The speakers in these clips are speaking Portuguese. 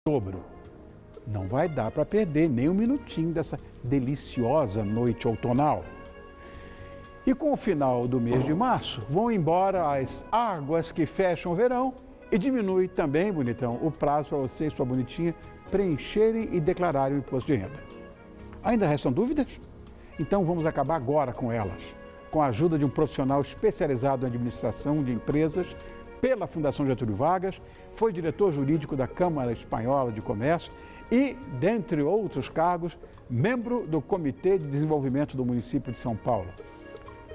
outubro. Não vai dar para perder nem um minutinho dessa deliciosa noite outonal. E com o final do mês de março, vão embora as águas que fecham o verão e diminui também, bonitão, o prazo para você e sua bonitinha preencherem e declararem o imposto de renda. Ainda restam dúvidas? Então vamos acabar agora com elas, com a ajuda de um profissional especializado em administração de empresas pela Fundação Getúlio Vargas, foi diretor jurídico da Câmara Espanhola de Comércio e, dentre outros cargos, membro do Comitê de Desenvolvimento do município de São Paulo.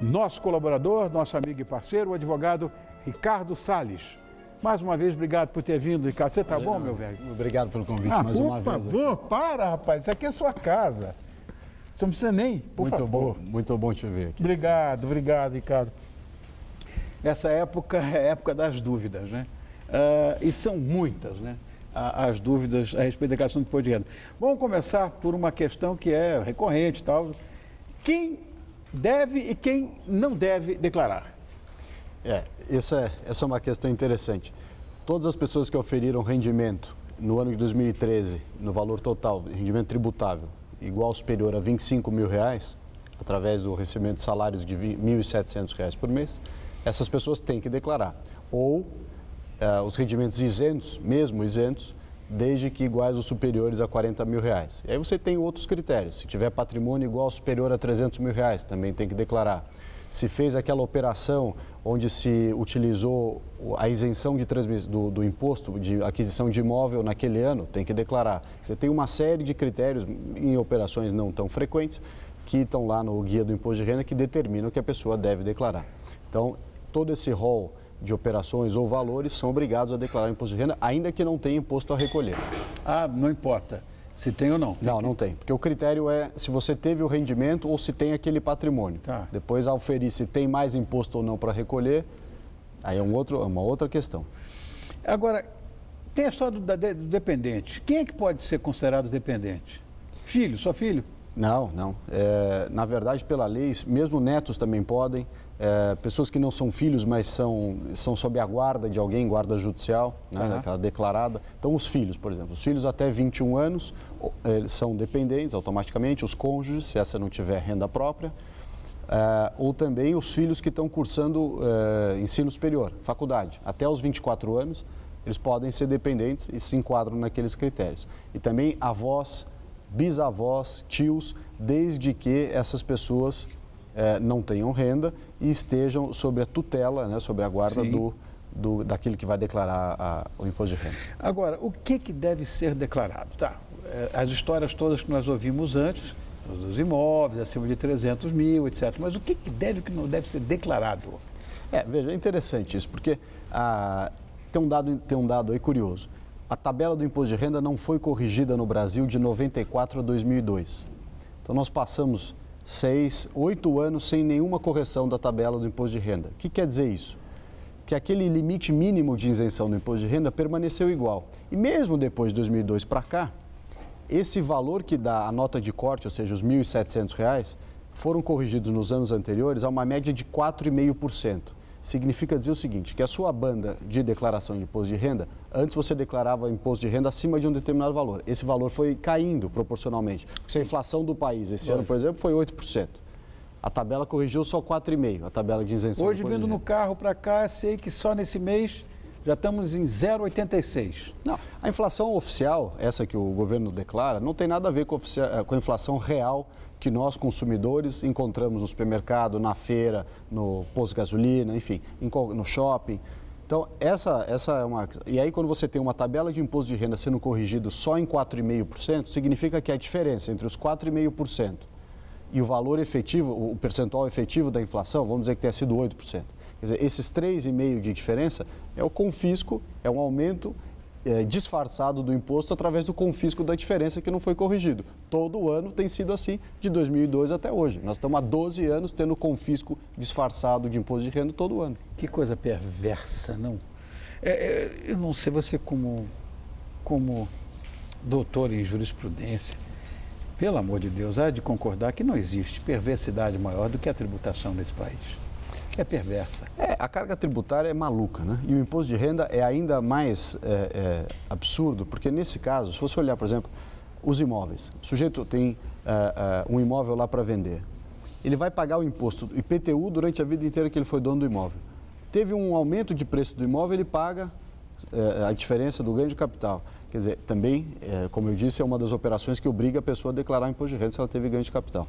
Nosso colaborador, nosso amigo e parceiro, o advogado Ricardo Salles. Mais uma vez, obrigado por ter vindo, Ricardo. Você está bom, meu velho? Obrigado pelo convite mais uma vez. Por favor, para, rapaz. Isso aqui é sua casa. Você não precisa nem, por favor. Muito bom te ver aqui. Obrigado, Ricardo. Essa época é a época das dúvidas, né? E são muitas, né? As dúvidas a respeito da declaração de imposto de renda. Vamos começar por uma questão que é recorrente e tal. Quem deve e quem não deve declarar? Essa é uma questão interessante. Todas as pessoas que oferiram rendimento no ano de 2013, no valor total, rendimento tributável, igual ou superior a R$25 mil, através do recebimento de salários de R$ 1.700 por mês, essas pessoas têm que declarar. Ou os rendimentos isentos, mesmo isentos, desde que iguais ou superiores a R$40 mil. E aí você tem outros critérios. Se tiver patrimônio igual ou superior a R$300 mil, também tem que declarar. Se fez aquela operação onde se utilizou a isenção do imposto de aquisição de imóvel naquele ano, tem que declarar. Você tem uma série de critérios em operações não tão frequentes que estão lá no guia do imposto de renda que determinam que a pessoa deve declarar. Então, todo esse rol de operações ou valores são obrigados a declarar imposto de renda, ainda que não tenha imposto a recolher. Não importa se tem ou não. Não tem, porque o critério é se você teve o rendimento ou se tem aquele patrimônio. Tá. Depois, ao oferir se tem mais imposto ou não para recolher, aí é uma outra questão. Agora, tem a história do dependente. Quem é que pode ser considerado dependente? Filho, só filho? Não. Na verdade, pela lei, mesmo netos também podem. Pessoas que não são filhos, mas são sob a guarda de alguém, guarda judicial, né, aquela declarada. Então, os filhos, por exemplo, os filhos até 21 anos são dependentes automaticamente, os cônjuges, se essa não tiver renda própria, ou também os filhos que estão cursando ensino superior, faculdade. Até os 24 anos, eles podem ser dependentes e se enquadram naqueles critérios. E também avós, bisavós, tios, desde que essas pessoas não tenham renda e estejam sob a tutela, né, sob a guarda daquele que vai declarar o imposto de renda. Agora, o que deve ser declarado? As histórias todas que nós ouvimos antes, dos imóveis acima de 300 mil, etc. Mas o que deve e o que não deve ser declarado? Veja, é interessante isso, porque tem um dado aí curioso. A tabela do imposto de renda não foi corrigida no Brasil de 94 a 2002. Então, nós passamos 8 anos sem nenhuma correção da tabela do imposto de renda. O que quer dizer isso? Que aquele limite mínimo de isenção do imposto de renda permaneceu igual. E mesmo depois de 2002 para cá, esse valor que dá a nota de corte, ou seja, os R$ 1.700, foram corrigidos nos anos anteriores a uma média de 4,5%. Significa dizer o seguinte, que a sua banda de declaração de imposto de renda, antes você declarava imposto de renda acima de um determinado valor. Esse valor foi caindo proporcionalmente. Se a inflação do país esse ano, por exemplo, foi 8%. A tabela corrigiu só 4,5%, a tabela de isenção. Hoje, vindo no carro para cá, sei que só nesse mês já estamos em 0,86%. Não, a inflação oficial, essa que o governo declara, não tem nada a ver com a inflação real que nós, consumidores, encontramos no supermercado, na feira, no posto de gasolina, enfim, no shopping. Então, essa é uma... E aí, quando você tem uma tabela de imposto de renda sendo corrigido só em 4,5%, significa que a diferença entre os 4,5% e o valor efetivo, o percentual efetivo da inflação, vamos dizer que tenha sido 8%. Quer dizer, esses 3,5% de diferença é o confisco, é um aumento disfarçado do imposto através do confisco da diferença que não foi corrigido. Todo ano tem sido assim, de 2002 até hoje. Nós estamos há 12 anos tendo confisco disfarçado de imposto de renda todo ano. Que coisa perversa, não? Eu não sei, você como doutor em jurisprudência, pelo amor de Deus, há de concordar que não existe perversidade maior do que a tributação nesse país. é perversa. A carga tributária é maluca, né? E o imposto de renda é ainda mais absurdo, porque nesse caso, se você olhar, por exemplo, os imóveis, o sujeito tem um imóvel lá para vender, ele vai pagar o imposto IPTU durante a vida inteira que ele foi dono do imóvel. Teve um aumento de preço do imóvel, ele paga a diferença do ganho de capital. Quer dizer, também, como eu disse, é uma das operações que obriga a pessoa a declarar imposto de renda se ela teve ganho de capital.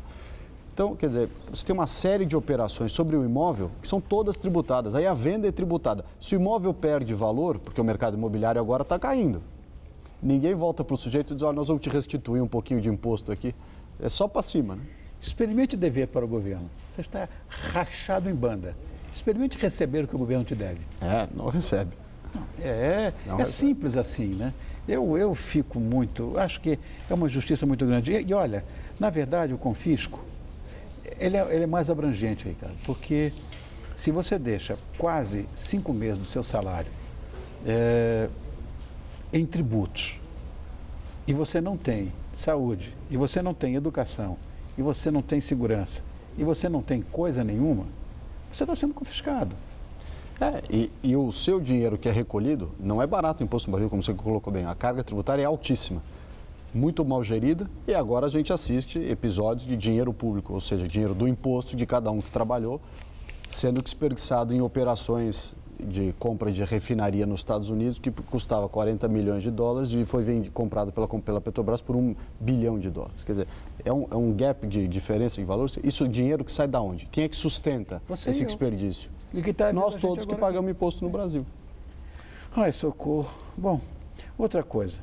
Então, quer dizer, você tem uma série de operações sobre o imóvel que são todas tributadas. Aí a venda é tributada. Se o imóvel perde valor, porque o mercado imobiliário agora está caindo, ninguém volta para o sujeito e diz, nós vamos te restituir um pouquinho de imposto aqui. É só para cima, né? Experimente dever para o governo. Você está rachado em banda. Experimente receber o que o governo te deve. Não recebe. É simples assim, né? Eu fico muito, acho que é uma justiça muito grande. E olha, na verdade o confisco, ele é mais abrangente, Ricardo, porque se você deixa quase 5 meses do seu salário em tributos, e você não tem saúde, e você não tem educação, e você não tem segurança, e você não tem coisa nenhuma, você está sendo confiscado. E o seu dinheiro que é recolhido, não é barato o imposto no Brasil, como você colocou bem. A carga tributária é altíssima, muito mal gerida, e agora a gente assiste episódios de dinheiro público, ou seja, dinheiro do imposto de cada um que trabalhou, sendo desperdiçado em operações de compra de refinaria nos Estados Unidos, que custava 40 milhões de dólares e foi comprado pela Petrobras por $1 bilhão. Quer dizer, é um gap de diferença de valor. Isso é dinheiro que sai da onde? Quem é que sustenta esse desperdício? Nós todos que pagamos imposto no Brasil. Ai, socorro. Bom, outra coisa.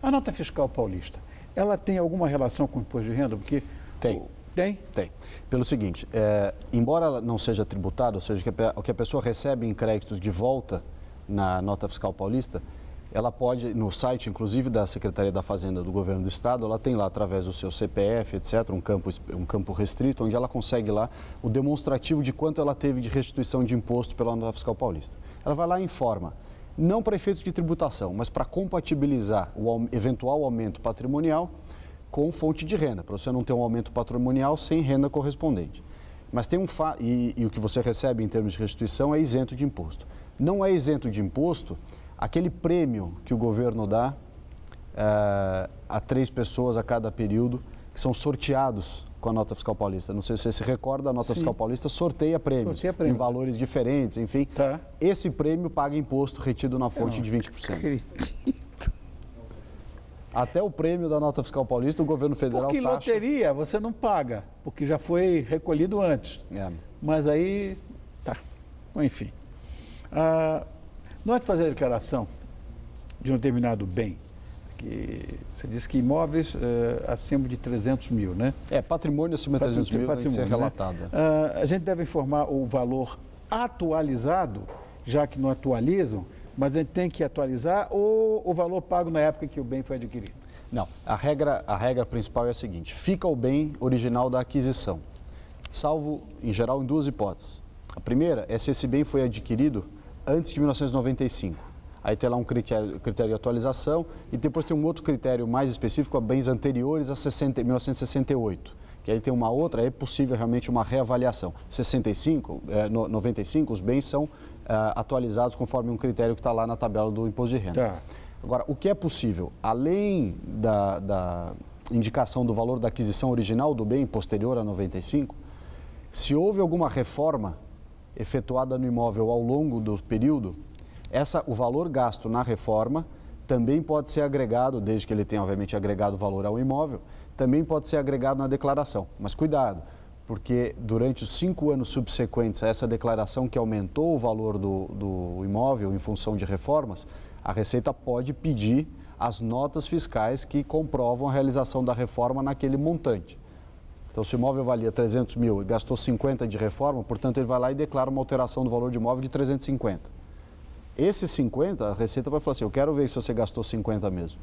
A nota fiscal paulista, ela tem alguma relação com o imposto de renda? Porque Tem. Tem? Tem. Pelo seguinte, embora ela não seja tributada, ou seja, o que a pessoa recebe em créditos de volta na nota fiscal paulista, ela pode, no site, inclusive, da Secretaria da Fazenda do Governo do Estado, ela tem lá, através do seu CPF, etc., um campo restrito, onde ela consegue lá o demonstrativo de quanto ela teve de restituição de imposto pela nota fiscal paulista. Ela vai lá e informa, não para efeitos de tributação, mas para compatibilizar o eventual aumento patrimonial com fonte de renda, para você não ter um aumento patrimonial sem renda correspondente. Mas tem e o que você recebe em termos de restituição é isento de imposto. Não é isento de imposto aquele prêmio que o governo dá a 3 pessoas a cada período, que são sorteados com a nota fiscal paulista. Não sei se você se recorda, a nota fiscal paulista sorteia prêmios em valores diferentes, enfim. Tá. Esse prêmio paga imposto retido na fonte de 20%. Até o prêmio da nota fiscal paulista, o governo federal Porque loteria você não paga, porque já foi recolhido antes. Mas aí, tá. Enfim. Na hora de fazer a declaração de um determinado bem, que você disse que imóveis acima de 300 mil, né? Patrimônio acima de 300 mil tem que ser relatado. Né? A gente deve informar o valor atualizado, já que não atualizam, mas a gente tem que atualizar ou o valor pago na época que o bem foi adquirido? Não, a regra principal é a seguinte, fica o bem original da aquisição, salvo, em geral, em 2 hipóteses. A primeira é se esse bem foi adquirido antes de 1995. Aí tem lá um critério de atualização e depois tem um outro critério mais específico a bens anteriores a 1968. Que aí tem uma outra, é possível realmente uma reavaliação. 95, os bens são atualizados conforme um critério que está lá na tabela do imposto de renda. Tá. Agora, o que é possível? Além da indicação do valor da aquisição original do bem posterior a 95, se houve alguma reforma efetuada no imóvel ao longo do período, o valor gasto na reforma também pode ser agregado, desde que ele tenha, obviamente, agregado valor ao imóvel, também pode ser agregado na declaração. Mas cuidado, porque durante os 5 anos subsequentes a essa declaração que aumentou o valor do imóvel em função de reformas, a Receita pode pedir as notas fiscais que comprovam a realização da reforma naquele montante. Então, se o imóvel valia 300 mil e gastou 50 de reforma, portanto, ele vai lá e declara uma alteração do valor de imóvel de 350. Esses 50, a Receita vai falar assim, eu quero ver se você gastou 50 mesmo.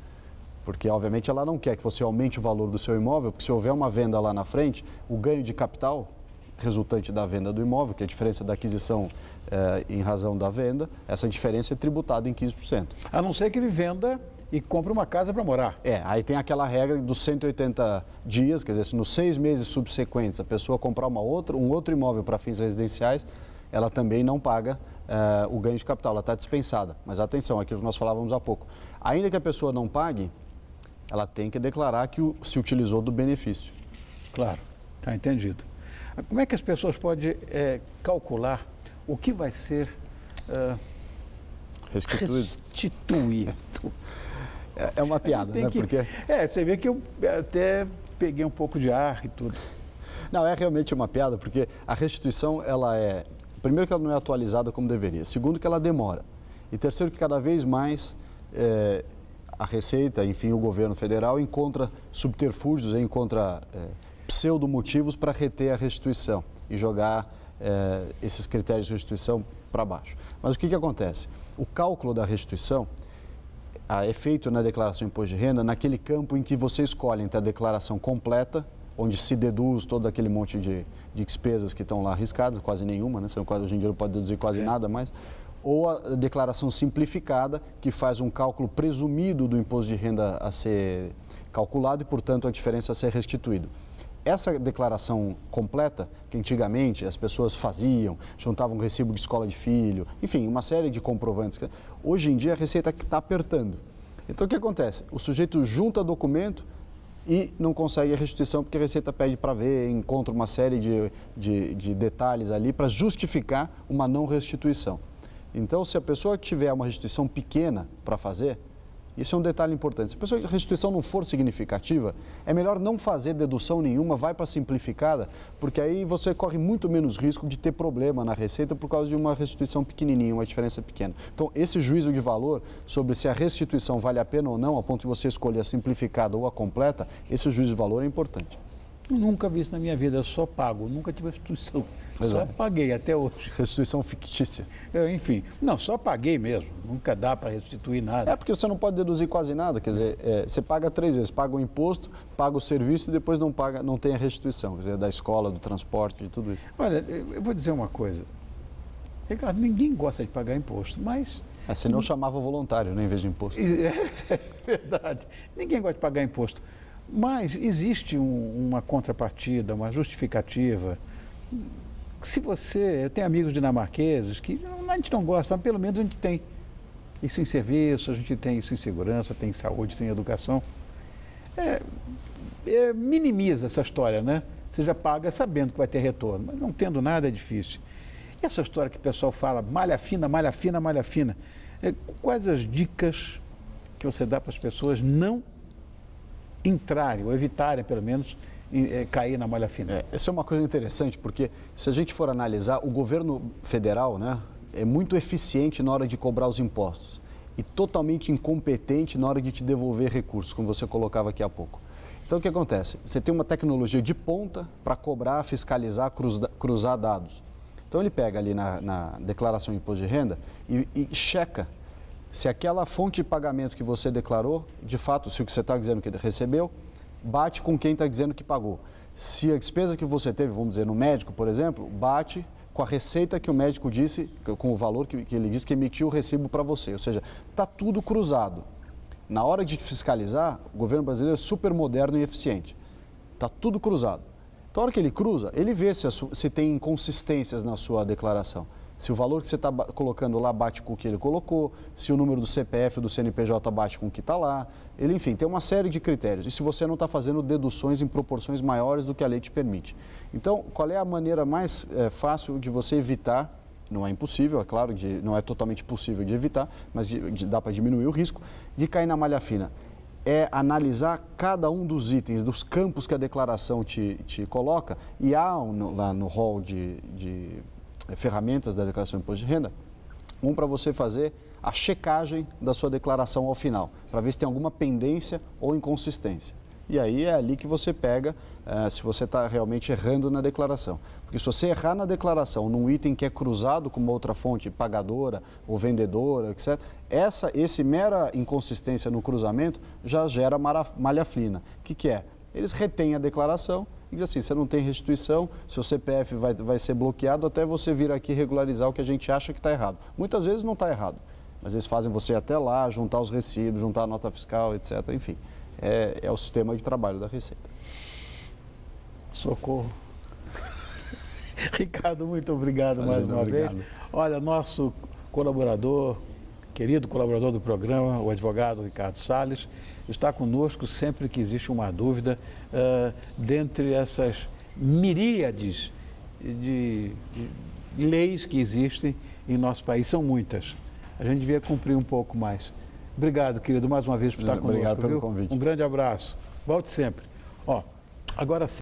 Porque, obviamente, ela não quer que você aumente o valor do seu imóvel, porque se houver uma venda lá na frente, o ganho de capital resultante da venda do imóvel, que é a diferença da aquisição em razão da venda, essa diferença é tributada em 15%. A não ser que ele venda e compra uma casa para morar. Aí tem aquela regra dos 180 dias, quer dizer, se nos 6 meses subsequentes a pessoa comprar um outro imóvel para fins residenciais, ela também não paga o ganho de capital, ela está dispensada. Mas atenção, aquilo que nós falávamos há pouco. Ainda que a pessoa não pague, ela tem que declarar que se utilizou do benefício. Claro, está entendido. Como é que as pessoas podem calcular o que vai ser restituído? É uma piada, né? Porque... você vê que eu até peguei um pouco de ar e tudo. Não, é realmente uma piada, porque a restituição, ela é... Primeiro que ela não é atualizada como deveria. Segundo que ela demora. E terceiro que cada vez mais a Receita, enfim, o governo federal encontra subterfúgios, encontra pseudo-motivos para reter a restituição e jogar esses critérios de restituição para baixo. Mas o que acontece? O cálculo da restituição é feito na declaração de imposto de renda naquele campo em que você escolhe entre a declaração completa, onde se deduz todo aquele monte de despesas que estão lá arriscadas, quase nenhuma, né? Hoje em dia não pode deduzir quase nada mais, ou a declaração simplificada, que faz um cálculo presumido do imposto de renda a ser calculado e, portanto, a diferença a ser restituído. Essa declaração completa, que antigamente as pessoas faziam, juntavam um recibo de escola de filho, enfim, uma série de comprovantes. Hoje em dia a Receita está apertando. Então o que acontece? O sujeito junta documento e não consegue a restituição porque a Receita pede para ver, encontra uma série de detalhes ali para justificar uma não restituição. Então, se a pessoa tiver uma restituição pequena para fazer, isso é um detalhe importante. Se a restituição não for significativa, é melhor não fazer dedução nenhuma, vai para a simplificada, porque aí você corre muito menos risco de ter problema na Receita por causa de uma restituição pequenininha, uma diferença pequena. Então, esse juízo de valor sobre se a restituição vale a pena ou não, a ponto de você escolher a simplificada ou a completa, esse juízo de valor é importante. Eu nunca vi isso na minha vida, eu só pago, nunca tive restituição. Só paguei até hoje. Restituição fictícia. Enfim, não, só paguei mesmo, nunca dá para restituir nada. É porque você não pode deduzir quase nada, quer dizer, você paga 3 vezes, paga o imposto, paga o serviço e depois não tem a restituição, quer dizer, da escola, do transporte, de tudo isso. Olha, eu vou dizer uma coisa, Ricardo, ninguém gosta de pagar imposto, mas... Senão chamava voluntário, né, em vez de imposto. É verdade, ninguém gosta de pagar imposto. Mas existe uma contrapartida, uma justificativa. Se eu tenho amigos dinamarqueses que a gente não gosta, mas pelo menos a gente tem isso em serviço, a gente tem isso em segurança, tem em saúde, tem em educação. Minimiza essa história, né? Você já paga sabendo que vai ter retorno, mas não tendo nada é difícil. E essa história que o pessoal fala, malha fina, malha fina, malha fina. Quais as dicas que você dá para as pessoas não entrarem, ou evitarem, pelo menos, cair na malha fina? Essa é uma coisa interessante, porque se a gente for analisar, o governo federal, né, é muito eficiente na hora de cobrar os impostos e totalmente incompetente na hora de te devolver recursos, como você colocava aqui há pouco. Então, o que acontece? Você tem uma tecnologia de ponta para cobrar, fiscalizar, cruzar dados. Então, ele pega ali na declaração de imposto de renda e checa se aquela fonte de pagamento que você declarou, de fato, se o que você está dizendo que recebeu, bate com quem está dizendo que pagou. Se a despesa que você teve, vamos dizer, no médico, por exemplo, bate com a receita que o médico disse, com o valor que ele disse que emitiu o recibo para você. Ou seja, está tudo cruzado. Na hora de fiscalizar, o governo brasileiro é super moderno e eficiente. Está tudo cruzado. Então, na hora que ele cruza, ele vê se tem inconsistências na sua declaração. Se o valor que você está colocando lá bate com o que ele colocou, se o número do CPF ou do CNPJ bate com o que está lá. Ele, enfim, tem uma série de critérios. E se você não está fazendo deduções em proporções maiores do que a lei te permite. Então, qual é a maneira mais fácil de você evitar? Não é impossível, é claro, não é totalmente possível de evitar, mas dá para diminuir o risco de cair na malha fina. É analisar cada um dos itens, dos campos que a declaração te coloca, e há lá no rol de ferramentas da declaração de imposto de renda, para você fazer a checagem da sua declaração ao final, para ver se tem alguma pendência ou inconsistência. E aí é ali que você pega se você está realmente errando na declaração. Porque se você errar na declaração num item que é cruzado com uma outra fonte, pagadora ou vendedora, etc., esse mera inconsistência no cruzamento já gera malha fina. O que é? Eles retêm a declaração e dizem assim, você não tem restituição, seu CPF vai ser bloqueado até você vir aqui regularizar o que a gente acha que está errado. Muitas vezes não está errado. mas eles fazem você ir até lá, juntar os recibos, juntar a nota fiscal, etc. Enfim, é o sistema de trabalho da Receita. Socorro. Ricardo, muito obrigado mais uma vez. Olha, nosso colaborador, querido colaborador do programa, o advogado Ricardo Salles, está conosco sempre que existe uma dúvida dentre essas miríades de leis que existem em nosso país. São muitas. A gente devia cumprir um pouco mais. Obrigado, querido, mais uma vez por estar conosco. Obrigado pelo convite. Um grande abraço. Volte sempre. Ó, agora sim.